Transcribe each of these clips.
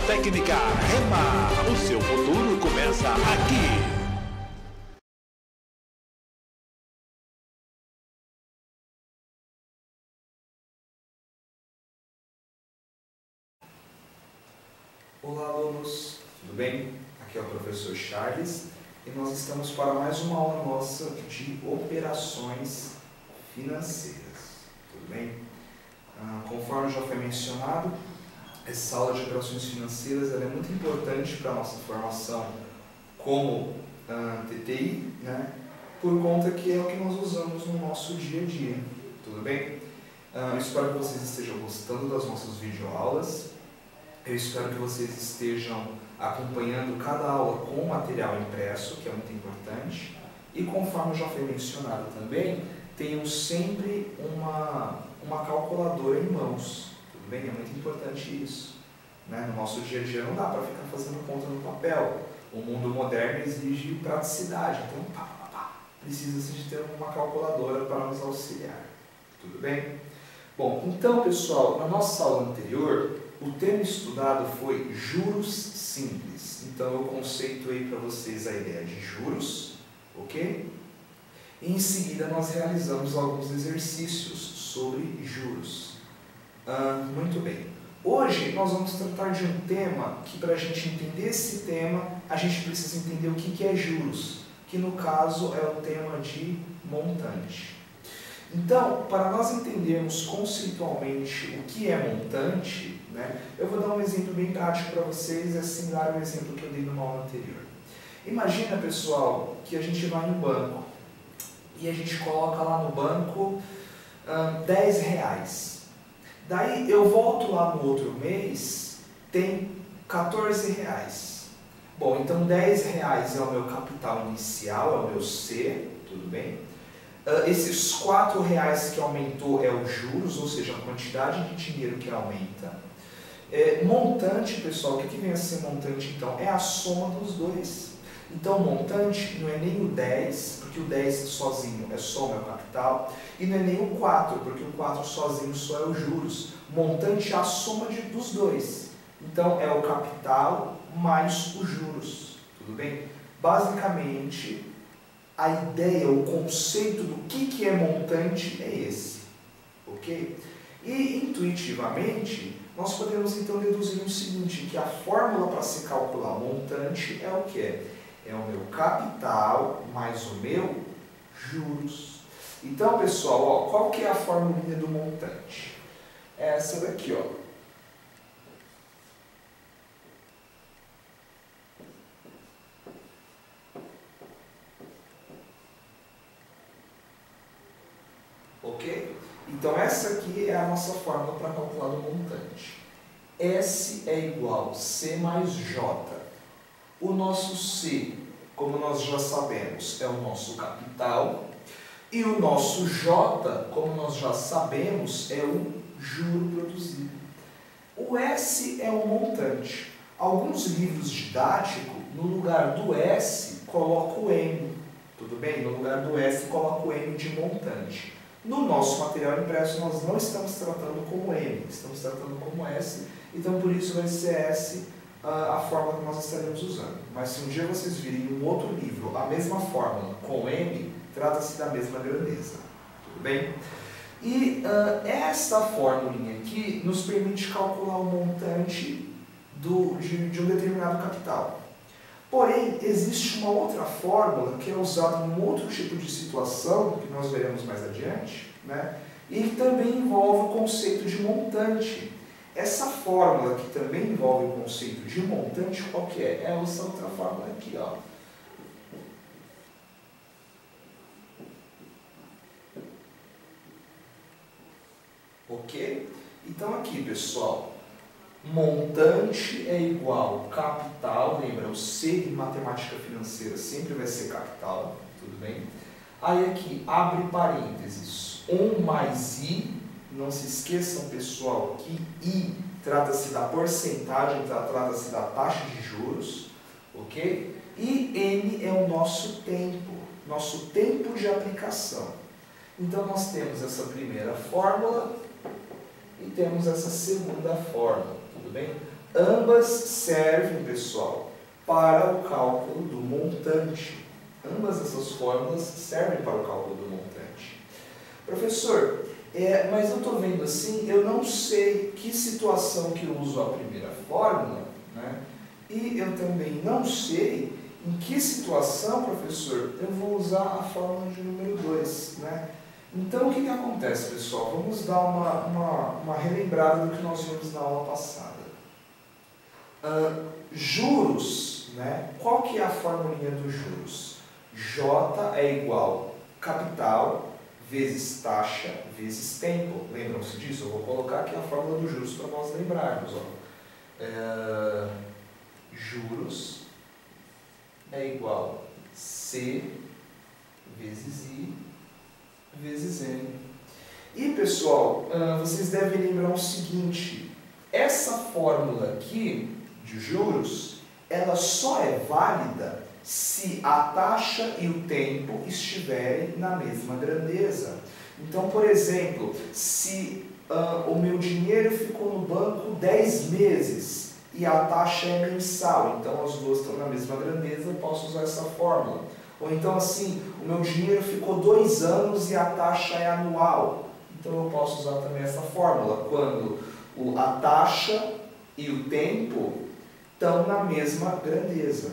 Técnica Rema. O seu futuro começa aqui. Olá, alunos, tudo bem? Aqui é o professor Charles e nós estamos para mais uma aula nossa de operações financeiras, tudo bem? Conforme já foi mencionado, essa aula de operações financeiras ela é muito importante para a nossa formação como TTI, né? Por conta que é o que nós usamos no nosso dia a dia, tudo bem? Eu espero que vocês estejam gostando das nossas videoaulas. Eu espero que vocês estejam acompanhando cada aula com material impresso, que é muito importante. E conforme já foi mencionado também, tenham sempre uma calculadora em mãos. Tudo bem? É muito importante isso, né? No nosso dia a dia não dá para ficar fazendo conta no papel. O mundo moderno exige praticidade, então precisa-se de ter uma calculadora para nos auxiliar. Tudo bem? Bom, então pessoal, na nossa aula anterior, o tema estudado foi juros simples. Então eu conceituei para vocês a ideia de juros, ok? E em seguida nós realizamos alguns exercícios sobre juros. Muito bem. Hoje nós vamos tratar de um tema que, para a gente entender esse tema, a gente precisa entender o que é juros, que no caso é o tema de montante. Então, para nós entendermos conceitualmente o que é montante, né, eu vou dar um exemplo bem prático para vocês, e assim dar o exemplo que eu dei numa aula anterior. Imagina, pessoal, que a gente vai no banco e a gente coloca lá no banco R$10. Daí eu volto lá no outro mês, tem R$14. Bom, então R$10 é o meu capital inicial, é o meu C, tudo bem? Esses R$4 que aumentou é os juros, ou seja, a quantidade de dinheiro que aumenta. Montante, pessoal, o que vem a ser montante então? É a soma dos dois. Então, montante não é nem o 10, porque o 10 sozinho é só o meu capital, e não é nem o 4, porque o 4 sozinho só é os juros. Montante é a soma dos dois. Então, é o capital mais os juros. Tudo bem? Basicamente, a ideia, o conceito do que é montante é esse, ok? E intuitivamente, nós podemos então deduzir o seguinte, que a fórmula para se calcular montante é o que? É o meu capital mais o meu juros. Então, pessoal, ó, qual que é a fórmula do montante? É essa daqui, ó. Ok? Então essa aqui é a nossa fórmula para calcular o montante. S é igual a C mais J. O nosso C, como nós já sabemos, é o nosso capital. E o nosso J, como nós já sabemos, é o juro produzido. O S é o montante. Alguns livros didáticos, no lugar do S, colocam o M. Tudo bem? No lugar do S, coloca o M de montante. No nosso material impresso, nós não estamos tratando como M, estamos tratando como S, então por isso vai ser S a fórmula que nós estaremos usando. Mas se um dia vocês virem um outro livro, a mesma fórmula com M, trata-se da mesma grandeza. Tudo bem? E esta fórmula aqui nos permite calcular o montante de um determinado capital. Porém, existe uma outra fórmula que é usada em um outro tipo de situação, que nós veremos mais adiante, né? E que também envolve o conceito de montante. Essa fórmula que também envolve o conceito de montante, qual que é? É essa outra fórmula aqui, ó. Ok? Então aqui, pessoal, montante é igual capital, lembra, o C em matemática financeira sempre vai ser capital, tudo bem? Aí aqui, abre parênteses, 1 mais I, não se esqueçam, pessoal, que I trata-se da porcentagem, trata-se da taxa de juros, ok? E N é o nosso tempo de aplicação. Então nós temos essa primeira fórmula e temos essa segunda fórmula, tudo bem? Ambas servem, pessoal, para o cálculo do montante. Ambas essas fórmulas servem para o cálculo do montante. Professor, mas eu estou vendo assim, eu não sei que situação que eu uso a primeira fórmula, né? E eu também não sei em que situação, professor, eu vou usar a fórmula de número 2, né? Então, o que acontece, pessoal? Vamos dar uma relembrada do que nós vimos na aula passada. Juros, né? Qual que é a formulinha dos juros? J é igual capital vezes taxa vezes tempo. Lembram-se disso? Eu vou colocar aqui a fórmula dos juros para nós lembrarmos. Juros é igual C vezes I vezes N. E, pessoal, vocês devem lembrar o seguinte, essa fórmula aqui de juros, ela só é válida se a taxa e o tempo estiverem na mesma grandeza. Então, por exemplo, se o meu dinheiro ficou no banco 10 meses e a taxa é mensal, então as duas estão na mesma grandeza, eu posso usar essa fórmula. Ou então assim, o meu dinheiro ficou 2 anos e a taxa é anual, então eu posso usar também essa fórmula, quando a taxa e o tempo estão na mesma grandeza.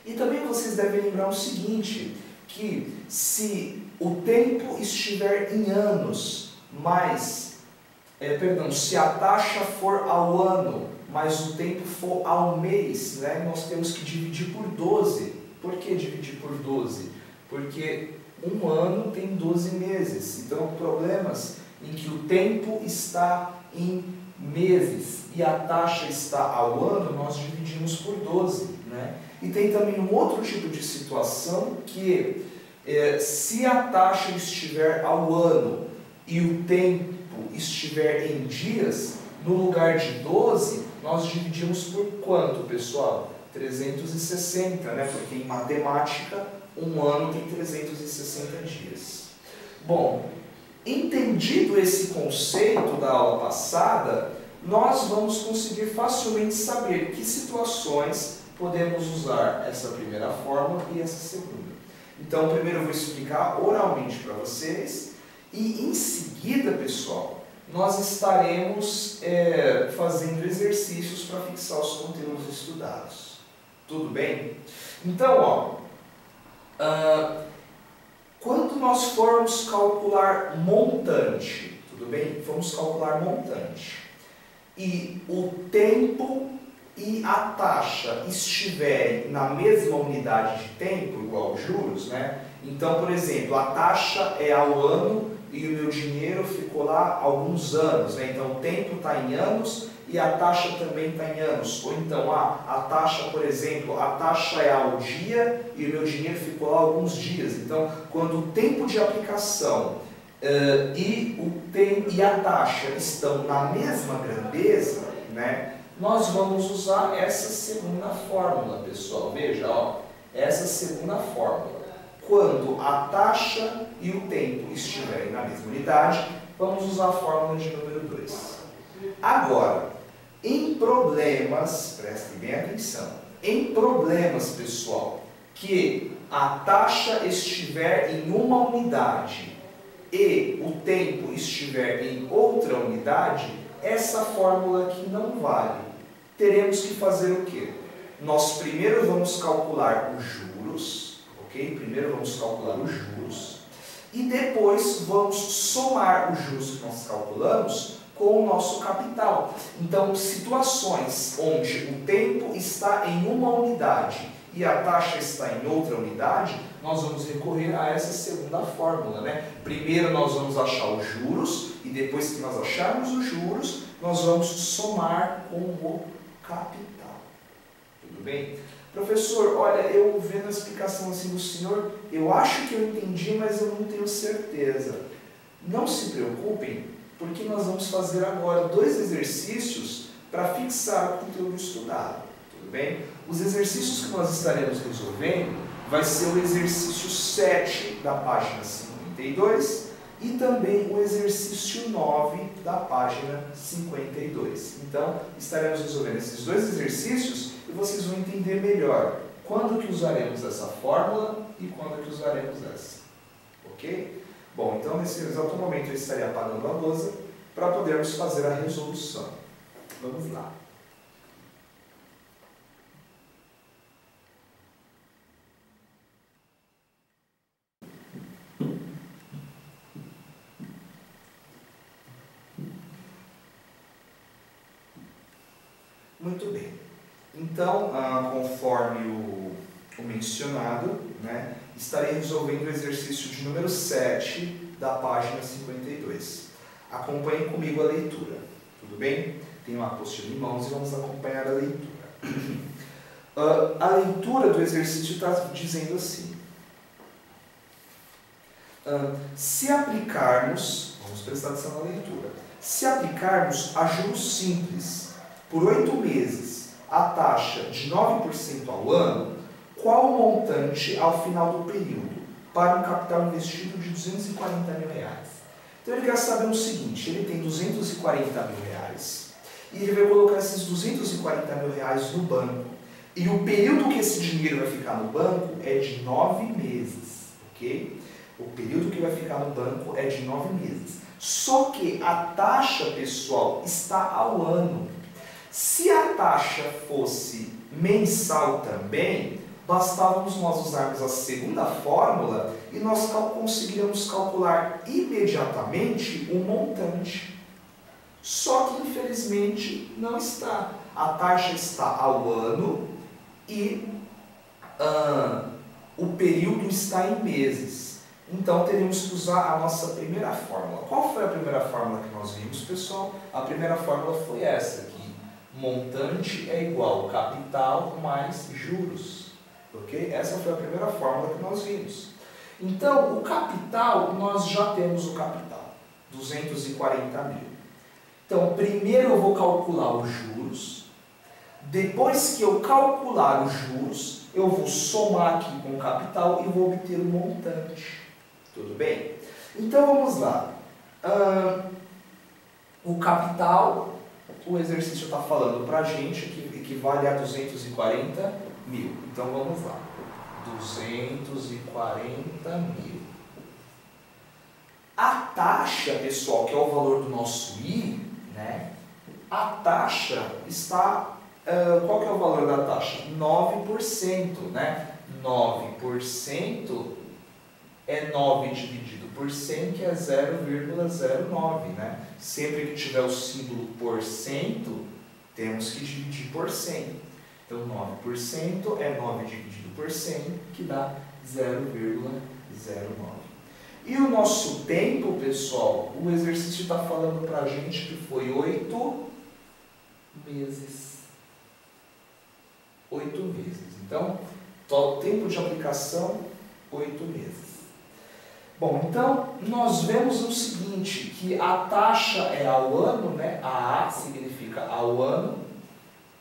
E também vocês devem lembrar o seguinte, que se o tempo estiver em anos, se a taxa for ao ano, mas o tempo for ao mês, né, nós temos que dividir por 12. Por que dividir por 12? Porque um ano tem 12 meses. Então, problemas em que o tempo está em meses e a taxa está ao ano, nós dividimos por 12. Né? E tem também um outro tipo de situação que, se a taxa estiver ao ano e o tempo estiver em dias, no lugar de 12, nós dividimos por quanto, pessoal? 360, né? Porque em matemática, um ano tem 360 dias. Bom, entendido esse conceito da aula passada, nós vamos conseguir facilmente saber que situações podemos usar essa primeira fórmula e essa segunda. Então, primeiro eu vou explicar oralmente para vocês e em seguida, pessoal, nós estaremos fazendo exercícios para fixar os conteúdos estudados. Tudo bem? Então, quando nós formos calcular montante, tudo bem? Vamos calcular montante. E o tempo e a taxa estiverem na mesma unidade de tempo, igual juros, né? Então, por exemplo, a taxa é ao ano e o meu dinheiro ficou lá alguns anos, né? Então, o tempo está em anos e a taxa também está em anos. Ou então, a taxa, por exemplo, a taxa é ao dia e o meu dinheiro ficou lá alguns dias. Então, quando o tempo de aplicação e a taxa estão na mesma grandeza, né, nós vamos usar essa segunda fórmula, pessoal. Veja, essa segunda fórmula. Quando a taxa e o tempo estiverem na mesma unidade, vamos usar a fórmula de número 2. Agora, em problemas, prestem bem atenção, em problemas, pessoal, que a taxa estiver em uma unidade e o tempo estiver em outra unidade, essa fórmula aqui não vale. Teremos que fazer o quê? Nós primeiro vamos calcular os juros, ok? Primeiro vamos calcular os juros e depois vamos somar os juros que nós calculamos com o nosso capital. Então, situações onde o tempo está em uma unidade e a taxa está em outra unidade, nós vamos recorrer a essa segunda fórmula, né? Primeiro nós vamos achar os juros e depois que nós acharmos os juros, nós vamos somar com o capital. Tudo bem? Professor, olha, eu vendo a explicação assim do senhor, eu acho que eu entendi, mas eu não tenho certeza. Não se preocupem, porque nós vamos fazer agora 2 exercícios para fixar o conteúdo estudado. Tudo bem? Os exercícios que nós estaremos resolvendo vai ser o exercício 7 da página 52 e também o exercício 9 da página 52. Então, estaremos resolvendo esses dois exercícios e vocês vão entender melhor quando que usaremos essa fórmula e quando que usaremos essa. Ok? Bom, então nesse exato momento eu estarei apagando a lousa para podermos fazer a resolução. Vamos lá. Muito bem. Então, conforme o mencionado, né, estarei resolvendo o exercício de número 7 da página 52. Acompanhem comigo a leitura, tudo bem? Tenho uma apostila em mãos e vamos acompanhar a leitura. A leitura do exercício está dizendo assim. Se aplicarmos, vamos prestar atenção na leitura, se aplicarmos a juros simples por 8 meses a taxa de 9% ao ano, qual o montante ao final do período para um capital investido de R$240 mil? Então ele quer saber o seguinte, ele tem R$240 mil e ele vai colocar esses R$240 mil no banco. E o período que esse dinheiro vai ficar no banco é de 9 meses, ok? O período que vai ficar no banco é de 9 meses. Só que a taxa, pessoal, está ao ano. Se a taxa fosse mensal também, bastávamos nós usarmos a segunda fórmula e nós conseguiríamos calcular imediatamente o montante. Só que, infelizmente, não está. A taxa está ao ano e o período está em meses. Então, teríamos que usar a nossa primeira fórmula. Qual foi a primeira fórmula que nós vimos, pessoal? A primeira fórmula foi essa aqui. Montante é igual capital mais juros. Ok? Essa foi a primeira fórmula que nós vimos. Então, o capital, nós já temos o capital. 240 mil. Então, primeiro eu vou calcular os juros. Depois que eu calcular os juros, eu vou somar aqui com o capital e vou obter o montante. Tudo bem? Então, vamos lá. O capital, o exercício está falando para a gente que equivale a 240 mil. Então, vamos lá. 240 mil. A taxa, pessoal, que é o valor do nosso I, né? A taxa está... qual que é o valor da taxa? 9%, né? 9% é 9 dividido por 100, que é 0,09, né? Sempre que tiver o símbolo por cento, temos que dividir por 100. Então, 9% é 9 dividido por 100, que dá 0,09. E o nosso tempo, pessoal, o exercício está falando para a gente que foi 8 meses. 8 meses. Então, tempo de aplicação, 8 meses. Bom, então, nós vemos o seguinte, que a taxa é ao ano, né? A A significa ao ano,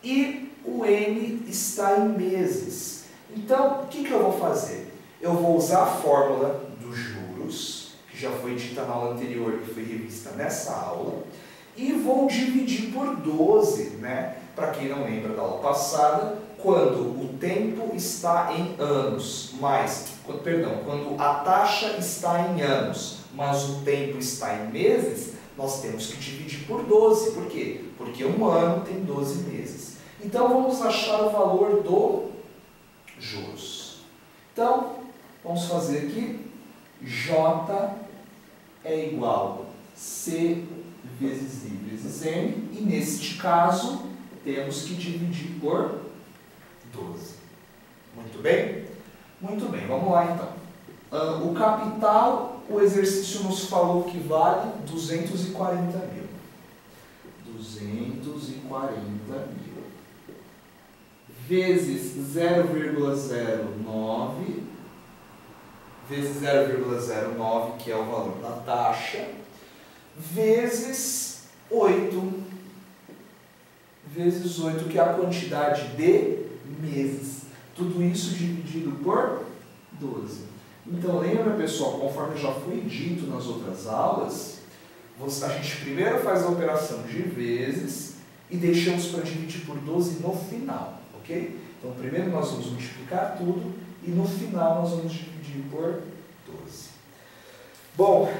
e o N está em meses. Então, o que eu vou fazer? Eu vou usar a fórmula dos juros, que já foi dita na aula anterior e foi revista nessa aula, e vou dividir por 12, né? Para quem não lembra da aula passada, quando o tempo está em anos, quando a taxa está em anos, mas o tempo está em meses, nós temos que dividir por 12. Por quê? Porque um ano tem 12 meses. Então, vamos achar o valor do juros. Então, vamos fazer aqui. J é igual a C vezes I vezes N. E, neste caso, temos que dividir por 12. Muito bem? Muito bem, vamos lá então. O capital, o exercício nos falou que vale 240 mil. 240 mil. Vezes 0,09. Vezes 0,09, que é o valor da taxa. Vezes 8. Vezes 8, que é a quantidade de meses. Tudo isso dividido por 12. Então lembra, pessoal, conforme já foi dito nas outras aulas, a gente primeiro faz a operação de vezes e deixamos para dividir por 12 no final, ok? Então primeiro nós vamos multiplicar tudo e no final nós vamos dividir por 12. Bom,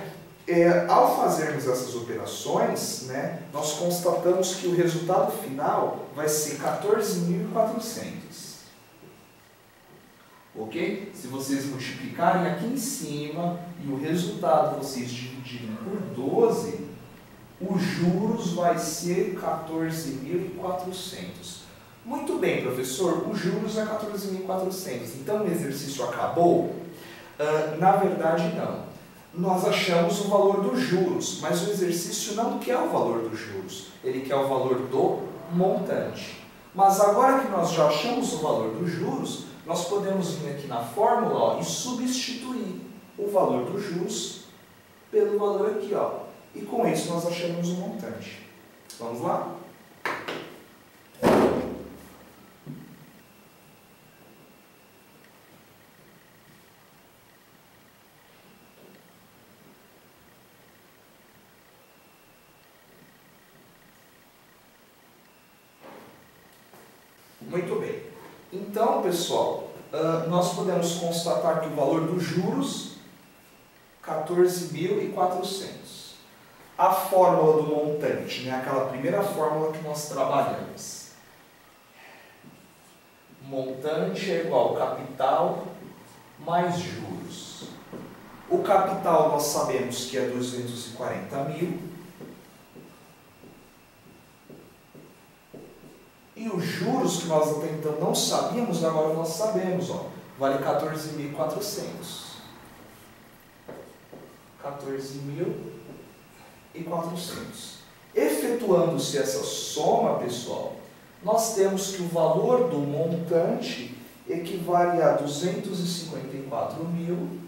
ao fazermos essas operações, né, nós constatamos que o resultado final vai ser 14.400. Ok? Se vocês multiplicarem aqui em cima e o resultado vocês dividirem por 12, os juros vai ser 14.400. Muito bem, professor, os juros é 14.400. Então o exercício acabou? Na verdade, não. Nós achamos o valor dos juros, mas o exercício não quer o valor dos juros, ele quer o valor do montante. Mas agora que nós já achamos o valor dos juros, nós podemos vir aqui na fórmula, ó, e substituir o valor dos juros pelo valor aqui, ó. E com isso nós achamos o montante. Vamos lá? Muito bem. Então, pessoal, nós podemos constatar que o valor dos juros, 14.400. A fórmula do montante, né, aquela primeira fórmula que nós trabalhamos. Montante é igual capital mais juros. O capital nós sabemos que é 240.000. E os juros que nós até então não sabíamos, agora nós sabemos, ó, vale 14.400. 14.400. Efetuando-se essa soma, pessoal, nós temos que o valor do montante equivale a 254.000.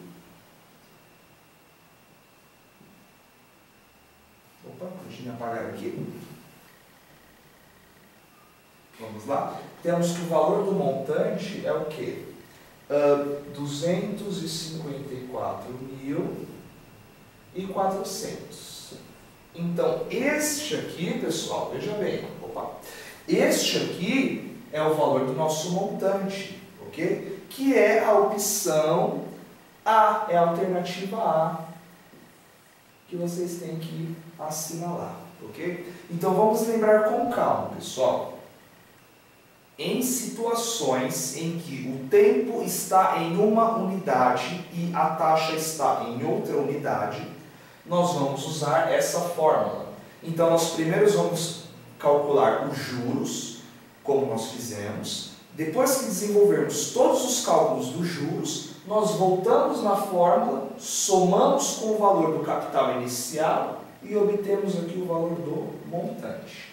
Opa, deixa eu apagar aqui. Vamos lá? Temos que o valor do montante é o quê? 254.400. Então, este aqui, pessoal, veja bem, este aqui é o valor do nosso montante, ok? Que é a opção A, é a alternativa A, que vocês têm que assinalar, ok? Então, vamos lembrar com calma, pessoal. Em situações em que o tempo está em uma unidade e a taxa está em outra unidade, nós vamos usar essa fórmula. Então, nós primeiro vamos calcular os juros, como nós fizemos. Depois que desenvolvermos todos os cálculos dos juros, nós voltamos na fórmula, somamos com o valor do capital inicial e obtemos aqui o valor do montante.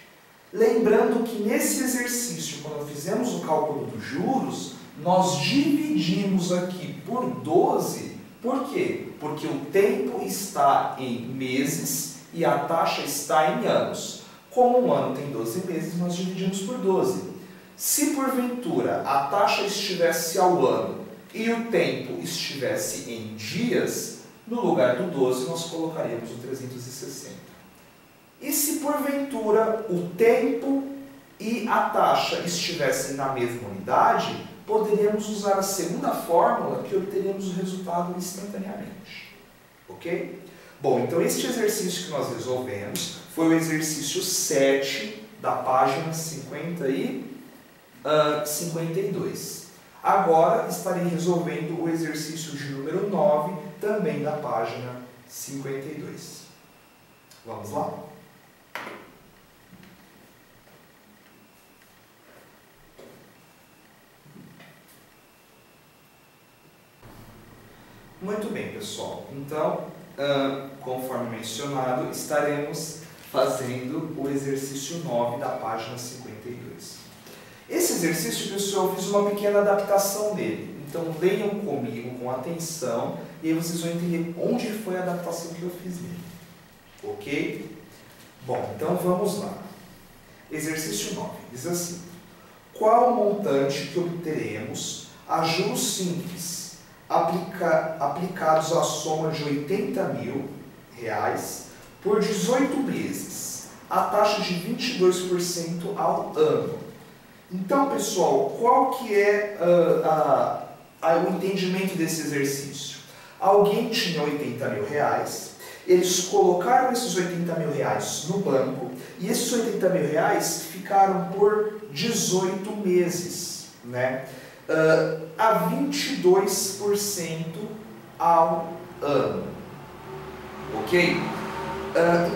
Lembrando que nesse exercício, quando fizemos o cálculo dos juros, nós dividimos aqui por 12. Por quê? Porque o tempo está em meses e a taxa está em anos. Como um ano tem 12 meses, nós dividimos por 12. Se porventura a taxa estivesse ao ano e o tempo estivesse em dias, no lugar do 12 nós colocaríamos o 360. E se porventura o tempo e a taxa estivessem na mesma unidade, poderíamos usar a segunda fórmula que obteríamos o resultado instantaneamente. Ok? Bom, então este exercício que nós resolvemos foi o exercício 7 da página 52. Agora estarei resolvendo o exercício de número 9, também da página 52. Vamos lá? Muito bem, pessoal. Então, conforme mencionado, estaremos fazendo o exercício 9 da página 52. Esse exercício, pessoal, eu fiz uma pequena adaptação dele. Então, leiam comigo com atenção e aí vocês vão entender onde foi a adaptação que eu fiz nele. Ok? Bom, então vamos lá. Exercício 9. Diz assim: qual o montante que obteremos a juros simples aplicados à soma de R$80.000 por 18 meses, a taxa de 22% ao ano. Então, pessoal, qual que é o entendimento desse exercício? Alguém tinha R$80.000, eles colocaram esses R$80.000 no banco e esses R$80.000 ficaram por 18 meses, né? A 22% ao ano. Ok?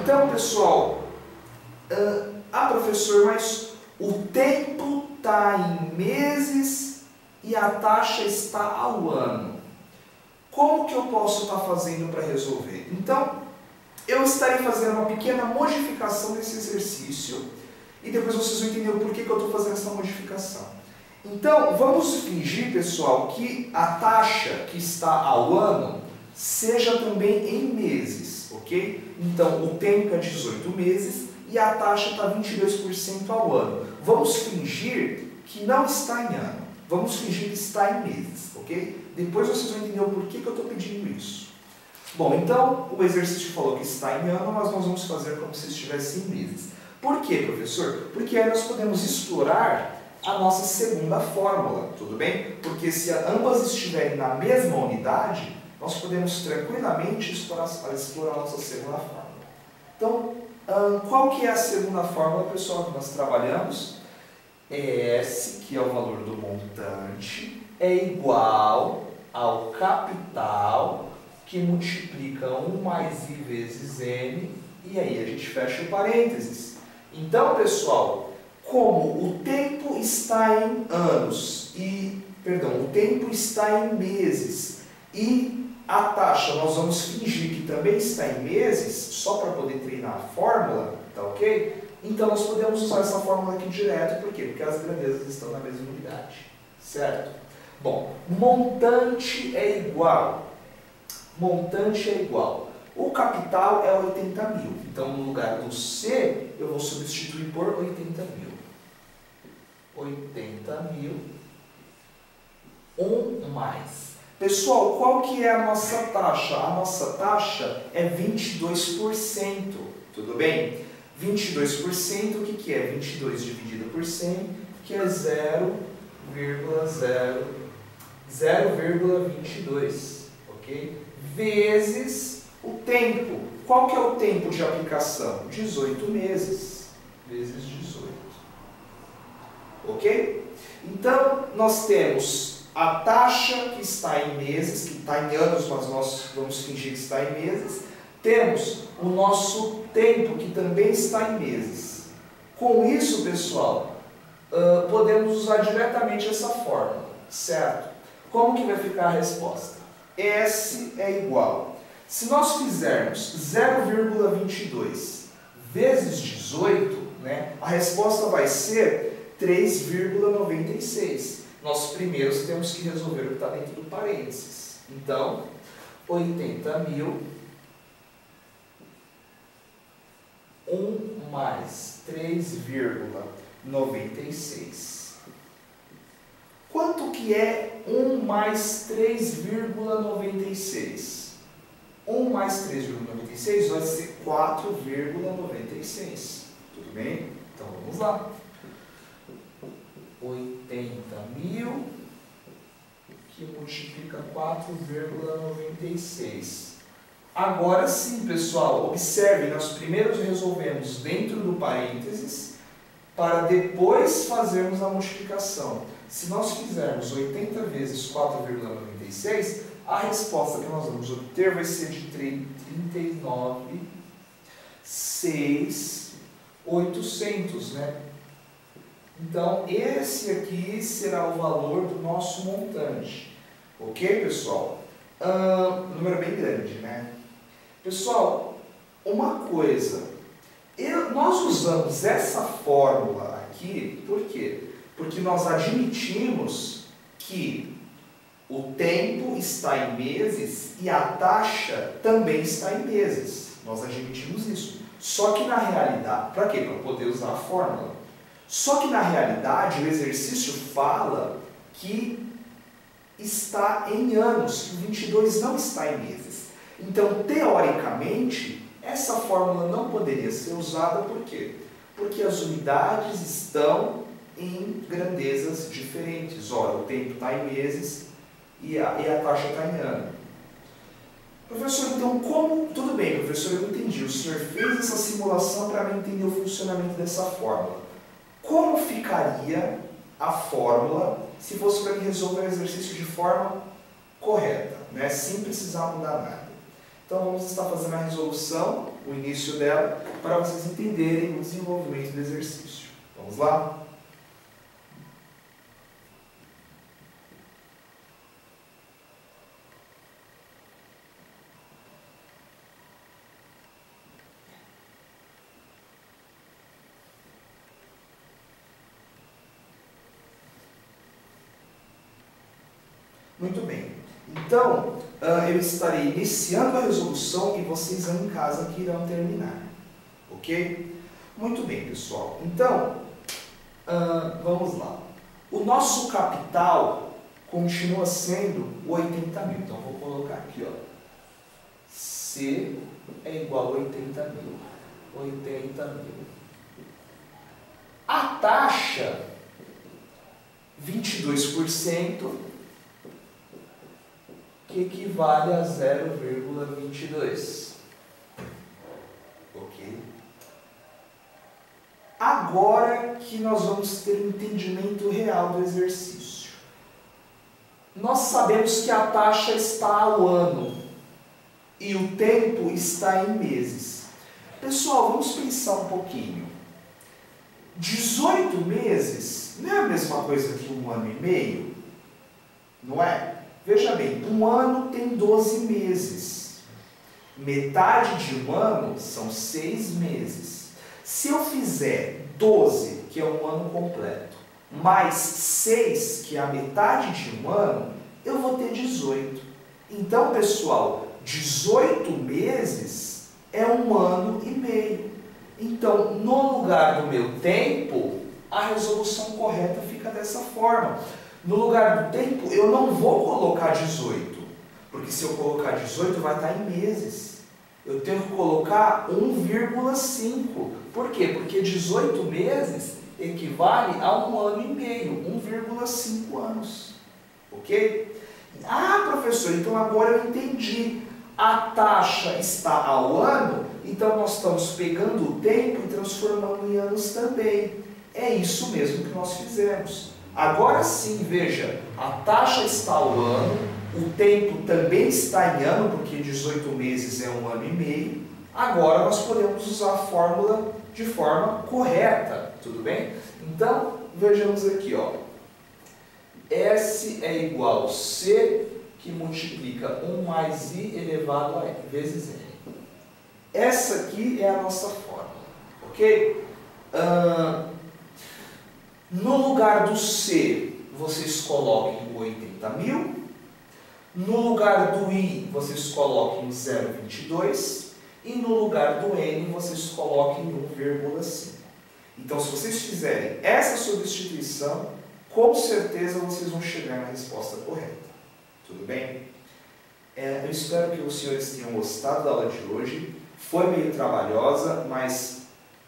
Então, pessoal, professor, mas o tempo está em meses e a taxa está ao ano. Como que eu posso estar fazendo para resolver? Então, eu estarei fazendo uma pequena modificação desse exercício e depois vocês vão entender o porquê que eu estou fazendo essa modificação. Então, vamos fingir, pessoal, que a taxa que está ao ano seja também em meses, ok? Então, o tempo é 18 meses e a taxa está 22% ao ano. Vamos fingir que não está em ano. Vamos fingir que está em meses, ok? Depois vocês vão entender o porquê que eu estou pedindo isso. Bom, então, o exercício falou que está em ano, mas nós vamos fazer como se estivesse em meses. Por quê, professor? Porque aí nós podemos explorar a nossa segunda fórmula, tudo bem? Porque se ambas estiverem na mesma unidade, nós podemos tranquilamente explorar a nossa segunda fórmula. Então, qual que é a segunda fórmula, pessoal, que nós trabalhamos? S, que é o valor do montante, é igual ao capital, que multiplica 1 mais I vezes N, e aí a gente fecha o parênteses. Então, pessoal, como o tempo está em anos, o tempo está em meses, e a taxa nós vamos fingir que também está em meses, só para poder treinar a fórmula, tá ok? Então nós podemos usar essa fórmula aqui direto, por quê? Porque as grandezas estão na mesma unidade, certo? Bom, montante é igual. O capital é 80.000, então no lugar do C eu vou substituir por 80.000. 80.000, 1 mais. Pessoal, qual que é a nossa taxa? A nossa taxa é 22%, tudo bem? 22%, o que é? 22 dividido por 100, que é 0,22, ok? Vezes o tempo. Qual que é o tempo de aplicação? 18 meses, vezes 18. Ok? Então, nós temos a taxa que está em meses, que está em anos, mas nós vamos fingir que está em meses. Temos o nosso tempo, que também está em meses. Com isso, pessoal, podemos usar diretamente essa fórmula, certo? Como que vai ficar a resposta? S é igual. Se nós fizermos 0,22 vezes 18, né, a resposta vai ser 3,96. Nós primeiro temos que resolver o que está dentro do parênteses. Então, 80.000, 1 mais 3,96. Quanto que é 1 mais 3,96? 1 mais 3,96 vai ser 4,96. Tudo bem? Então vamos lá. 80.000 que multiplica 4,96. Agora sim, pessoal, observe, nós primeiro resolvemos dentro do parênteses para depois fazermos a multiplicação. Se nós fizermos 80 vezes 4,96, a resposta que nós vamos obter vai ser de 39.600, né? Então, esse aqui será o valor do nosso montante. Ok, pessoal? Número bem grande, né? Pessoal, uma coisa. Nós usamos essa fórmula aqui, por quê? Porque nós admitimos que o tempo está em meses e a taxa também está em meses. Nós admitimos isso. Só que na realidade, para quê? Para poder usar a fórmula. Só que na realidade o exercício fala que está em anos, o 22 não está em meses. Então, teoricamente, essa fórmula não poderia ser usada, por quê? Porque as unidades estão em grandezas diferentes. Ora, o tempo está em meses e a taxa está em ano. Professor, então como... Tudo bem, professor, eu entendi. O senhor fez essa simulação para mim entender o funcionamento dessa fórmula. Como ficaria a fórmula se fosse para mim resolver o exercício de forma correta, né? Sem precisar mudar nada? Então vamos estar fazendo a resolução, o início dela, para vocês entenderem o desenvolvimento do exercício. Vamos lá? Muito bem. Então, eu estarei iniciando a resolução e vocês aí em casa que irão terminar. Ok? Muito bem, pessoal. Então, vamos lá. O nosso capital continua sendo 80 mil. Então, vou colocar aqui, ó. C é igual a 80 mil. 80 mil. A taxa, 22%, que equivale a 0,22. Ok? Agora que nós vamos ter um entendimento real do exercício. Nós sabemos que a taxa está ao ano e o tempo está em meses. Pessoal, vamos pensar um pouquinho. 18 meses não é a mesma coisa que um ano e meio? Não é? Veja bem, um ano tem 12 meses. Metade de um ano são 6 meses. Se eu fizer 12, que é um ano completo, mais 6, que é a metade de um ano, eu vou ter 18. Então, pessoal, 18 meses é um ano e meio. Então, no lugar do meu tempo, a resolução correta fica dessa forma. No lugar do tempo, eu não vou colocar 18, porque se eu colocar 18 vai estar em meses. Eu tenho que colocar 1,5. Por quê? Porque 18 meses equivale a um ano e meio, 1,5 anos. Ok? Ah, professor, então agora eu entendi. A taxa está ao ano, então nós estamos pegando o tempo e transformando em anos também. É isso mesmo que nós fizemos. Agora sim, veja, a taxa está ao ano, o tempo também está em ano, porque 18 meses é um ano e meio. Agora nós podemos usar a fórmula de forma correta, tudo bem? Então, vejamos aqui, ó. S é igual a C, que multiplica 1 mais I elevado a N, vezes N. Essa aqui é a nossa fórmula, ok? No lugar do C, vocês coloquem o 80 mil. No lugar do I, vocês coloquem 0,22. E no lugar do N, vocês coloquem 1,5. Então, se vocês fizerem essa substituição, com certeza vocês vão chegar na resposta correta. Tudo bem? Eu espero que os senhores tenham gostado da aula de hoje. Foi meio trabalhosa, mas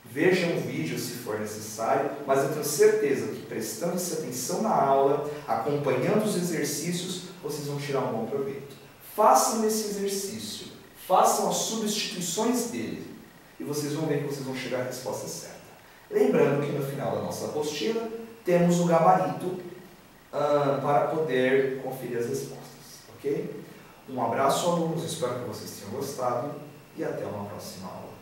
vejam o vídeo se for necessário. Mas eu tenho certeza que prestando-se atenção na aula, acompanhando os exercícios, vocês vão tirar um bom proveito. Façam esse exercício, façam as substituições dele e vocês vão ver que vocês vão chegar à resposta certa. Lembrando que no final da nossa apostila temos o gabarito para poder conferir as respostas, ok? Um abraço, alunos, espero que vocês tenham gostado e até uma próxima aula.